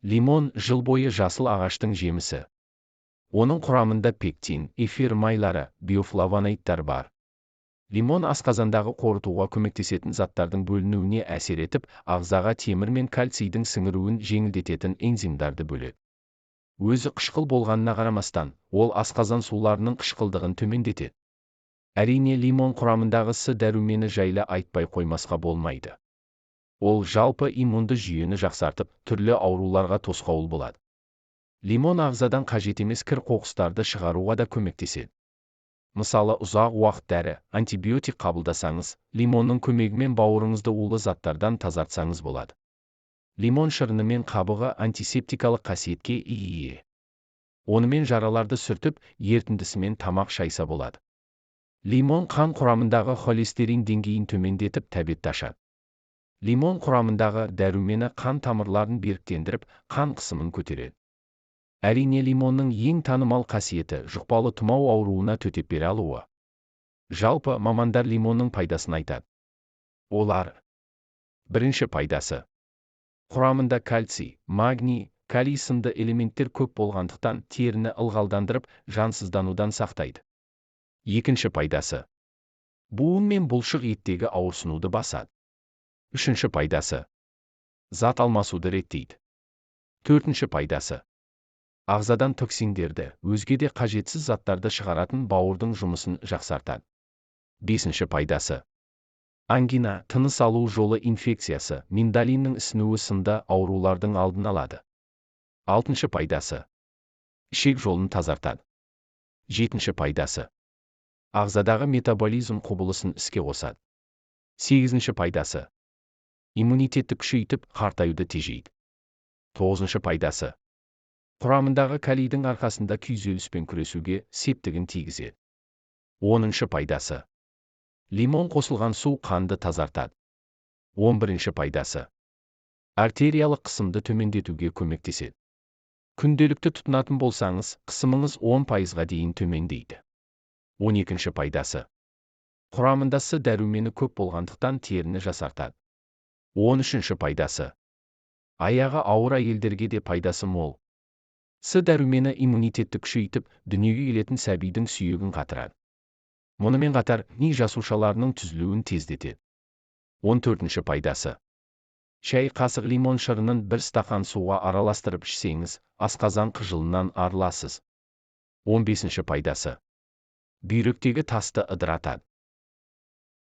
Лимон жыл бойы жасыл ағаштың жемісі. Оның құрамында пектин, эфир майлары, биофлавоноидтар бар. Лимон асқазандағы қорытуға көмектесетін заттардың бөлінуіне әсер етіп, ағзаға темір мен кальцийдің сіңіруін жеңілдететін энзимдарды бөледі. Өзі қышқыл болғанына қарамастан, ол асқазан суларының қышқылдығын төмендетеді. Әрине, лимон құрамындағы С дәрумені жайлы айтпай қоймасқа болмайды. Ол жалпы иммунды жүйені жақсартып, түрлі ауруларға тосқауыл болады. Лимон ағзадан қажет емес кір қоқыстарды шығаруға да көмектеседі. Мысалы, ұзақ уақыт дәрі, антибиотик қабылдасаңыз, лимонның көмегімен бауырыңызды улы заттардан тазартсаңыз болады. Лимон шырыны мен қабығы антисептикалық қасиетке ие. Онымен жараларды сүртіп, ерітіндісімен тамақ шайса болады. Лимон қан құрамындағы холестерин деңгейін төмендетіп, тәбетті ашады. Лимон құрамындағы дәрумені қан тамырларын беріктендіріп, қан қысымын көтереді. Әрине, лимонның ең танымал қасиеті жұқпалы тұмау ауруына төтеп бере алуы. Жалпы, мамандар лимонның пайдасын айтады. Олар: бірінші пайдасы. Құрамында кальций, магний, калий сынды элементтер көп болғандықтан теріні ылғалдандырып, жансызданудан сақтайды. Екінші пайдасы. Буын мен бұлшық еттегі ауырсынуды басады. Үшінші пайдасы. Зат алмасуды реттейді. Төртінші пайдасы. Ағзадан токсиндерді, өзге де қажетсіз заттарды шығаратын бауырдың жұмысын жақсартады. Бесінші пайдасы. Ангина, тыныс алу жолы инфекциясы, миндалиннің ісінуі сынды аурулардың алдын алады. Алтыншы пайдасы. Ішек жолын тазартады. Жетінші пайдасы. Ағзадағы метаболизм құбылысын іске қосады. Сегізінші пайдасы. Иммунитетті күшейтіп, қартаюды тежейді. Тоғызыншы пайдасы. Құрамындағы калийдің арқасында күйзеліспен күресуге септігін тигізеді. Оныншы пайдасы. Лимон қосылған су қанды тазартады. 11-ші пайдасы. Артериялық қысымды төмендетуге көмектеседі. Күнделікті тұтынатын болсаңыз, қысымыңыз 10%-ға дейін төмендейді. 12-ші пайдасы. Құрамында С дәрумені көп болғандықтан теріні жасартады. 13-ші пайдасы. Аяғы ауыр әйелдерге де пайдасы мол. С дәрумені иммунитетті күшейтіп, дүниеге келетін сәбидің сүйегін қатырады. Мұнымен қатар, ми жасушаларының түзілуін тездетеді. 14-ші пайдасы. Шай қасық лимон шырынын бір стақан суға араластырып ішсеңіз, асқазан қыжылынан арыласыз. 15-ші пайдасы. Бүйректегі тасты ыдыратады.